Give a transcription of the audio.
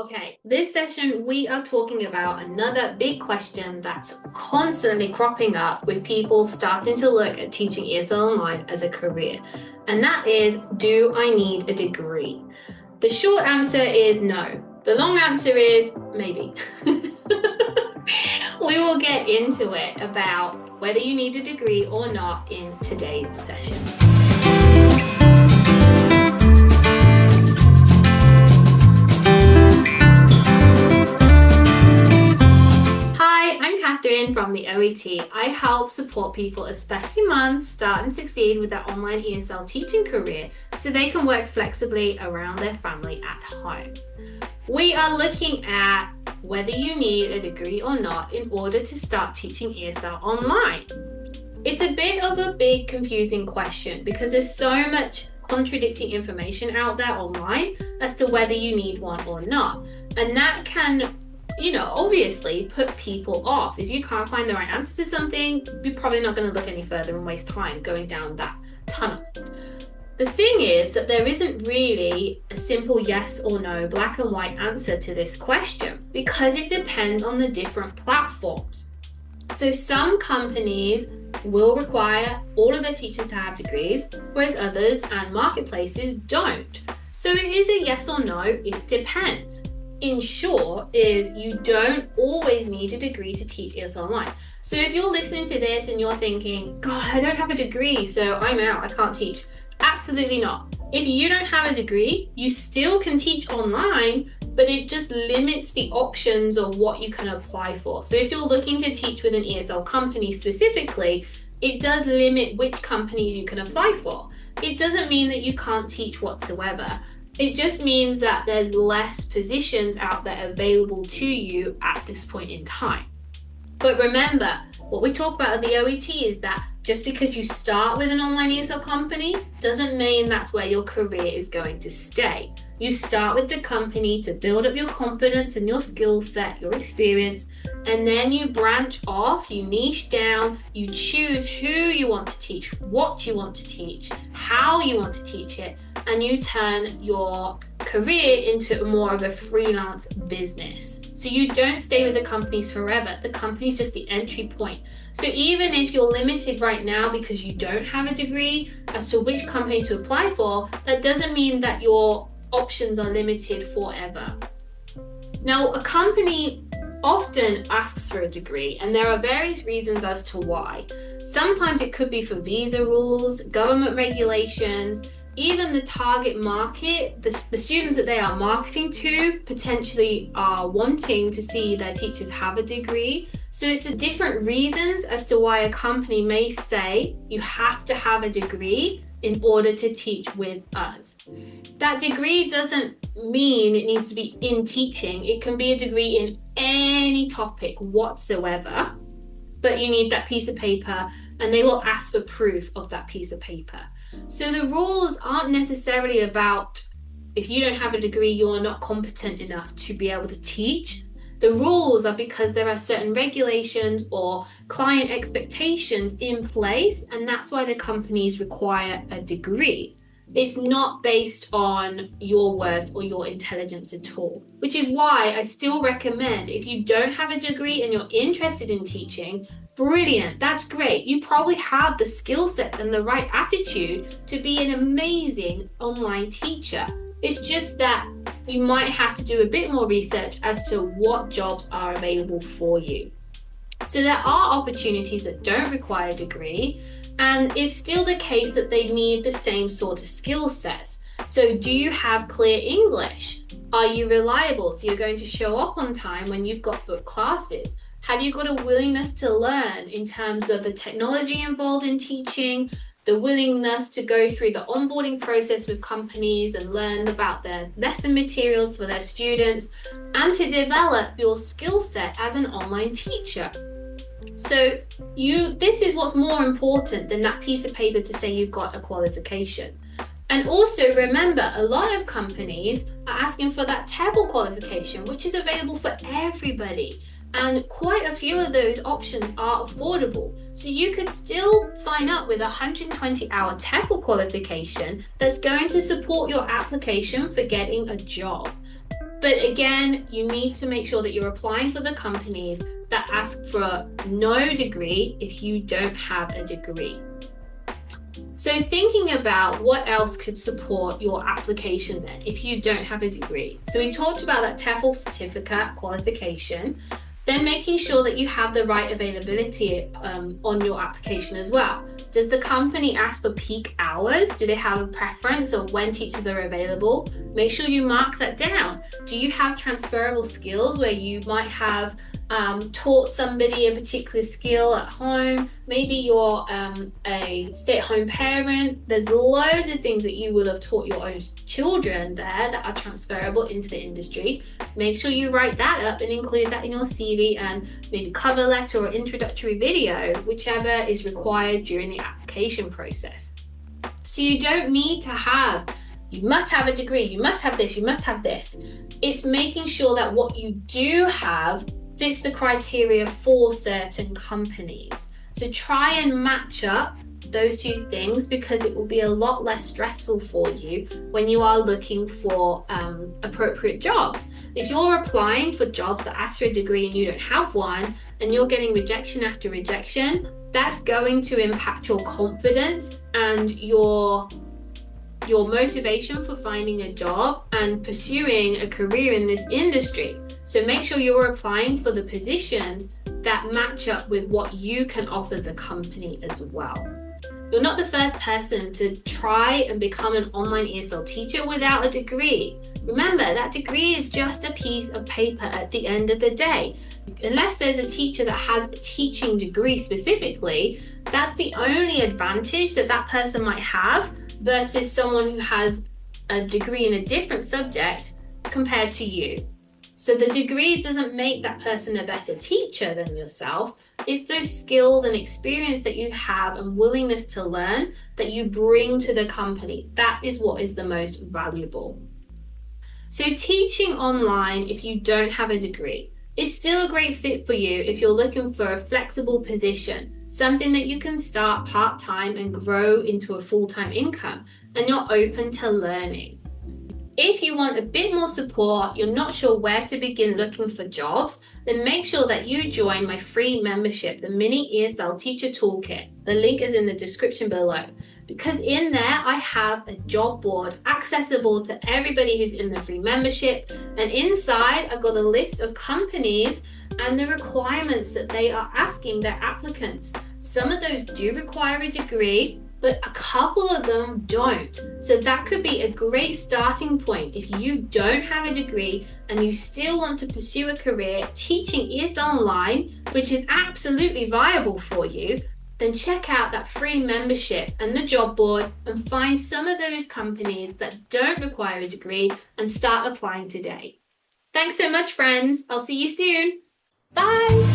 Okay, this session we are talking about another big question that's constantly cropping up with people starting to look at teaching ESL online as a career. And that is, do I need a degree? The short answer is no. The long answer is maybe. We will get into it about whether you need a degree or not in today's session. Hi, I'm Catherine from the OET. I help support people, especially mums, start and succeed with their online ESL teaching career so they can work flexibly around their family at home. We are looking at whether you need a degree or not in order to start teaching ESL online. It's a bit of a big confusing question because there's so much contradicting information out there online as to whether you need one or not. And that can obviously put people off. If you can't find the right answer to something, you're probably not going to look any further and waste time going down that tunnel. The thing is that there isn't really a simple yes or no, black and white answer to this question because it depends on the different platforms. So some companies will require all of their teachers to have degrees, whereas others and marketplaces don't. So it is a yes or no, it depends. In short, is you don't always need a degree to teach ESL online. So if you're listening to this and you're thinking, God, I don't have a degree, so I'm out, I can't teach. Absolutely not. If you don't have a degree, you still can teach online, but it just limits the options of what you can apply for. So if you're looking to teach with an ESL company specifically, it does limit which companies you can apply for. It doesn't mean that you can't teach whatsoever. It just means that there's less positions out there available to you at this point in time. But remember, what we talk about at the OET is that just because you start with an online ESL company doesn't mean that's where your career is going to stay. You start with the company to build up your confidence and your skill set, your experience, and then you branch off, you niche down, you choose who you want to teach, what you want to teach, how you want to teach it, and you turn your career into more of a freelance business. So you don't stay with the companies forever. The company's just the entry point. So even if you're limited right now because you don't have a degree as to which company to apply for, that doesn't mean that your options are limited forever. Now, a company often asks for a degree, and there are various reasons as to why. Sometimes it could be for visa rules, government regulations, even the target market, the students that they are marketing to potentially are wanting to see their teachers have a degree. So it's the different reasons as to why a company may say you have to have a degree in order to teach with us. That degree doesn't mean it needs to be in teaching. It can be a degree in any topic whatsoever, but you need that piece of paper and they will ask for proof of that piece of paper. So the rules aren't necessarily about if you don't have a degree, you're not competent enough to be able to teach. The rules are because there are certain regulations or client expectations in place, and that's why the companies require a degree. It's not based on your worth or your intelligence at all, which is why I still recommend if you don't have a degree and you're interested in teaching, brilliant, that's great. You probably have the skill sets and the right attitude to be an amazing online teacher. It's just that you might have to do a bit more research as to what jobs are available for you. So there are opportunities that don't require a degree, and it's still the case that they need the same sort of skill sets. So do you have clear English? Are you reliable? So you're going to show up on time when you've got booked classes. Have you got a willingness to learn in terms of the technology involved in teaching, the willingness to go through the onboarding process with companies and learn about their lesson materials for their students, and to develop your skill set as an online teacher? So this is what's more important than that piece of paper to say you've got a qualification. And also remember, a lot of companies are asking for that TEBL qualification, which is available for everybody. And quite a few of those options are affordable. So you could still sign up with a 120-hour TEFL qualification that's going to support your application for getting a job. But again, you need to make sure that you're applying for the companies that ask for no degree if you don't have a degree. So thinking about what else could support your application then if you don't have a degree. So we talked about that TEFL certificate qualification, then making sure that you have the right availability on your application as well. Does the company ask for peak hours? Do they have a preference of when teachers are available? Make sure you mark that down. Do you have transferable skills where you might have taught somebody a particular skill at home? Maybe you're a stay-at-home parent. There's loads of things that you will have taught your own children there that are transferable into the industry. Make sure you write that up and include that in your CV and maybe cover letter or introductory video, whichever is required during the application process. So you don't need to have, you must have a degree, you must have this, you must have this. It's making sure that what you do have fits the criteria for certain companies. So try and match up those two things, because it will be a lot less stressful for you when you are looking for appropriate jobs. If you're applying for jobs that ask for a degree and you don't have one, and you're getting rejection after rejection, that's going to impact your confidence and your motivation for finding a job and pursuing a career in this industry. So make sure you're applying for the positions that match up with what you can offer the company as well. You're not the first person to try and become an online ESL teacher without a degree. Remember, that degree is just a piece of paper at the end of the day. Unless there's a teacher that has a teaching degree specifically, that's the only advantage that that person might have versus someone who has a degree in a different subject compared to you. So the degree doesn't make that person a better teacher than yourself. It's those skills and experience that you have and willingness to learn that you bring to the company. That is what is the most valuable. So teaching online, if you don't have a degree, is still a great fit for you if you're looking for a flexible position, something that you can start part-time and grow into a full-time income, and you're open to learning. If you want a bit more support, you're not sure where to begin looking for jobs, then make sure that you join my free membership, the Mini ESL Teacher Toolkit. The link is in the description below. Because in there, I have a job board accessible to everybody who's in the free membership. And inside, I've got a list of companies and the requirements that they are asking their applicants. Some of those do require a degree, but a couple of them don't. So that could be a great starting point. If you don't have a degree and you still want to pursue a career teaching ESL online, which is absolutely viable for you, then check out that free membership and the job board and find some of those companies that don't require a degree and start applying today. Thanks so much, friends. I'll see you soon. Bye.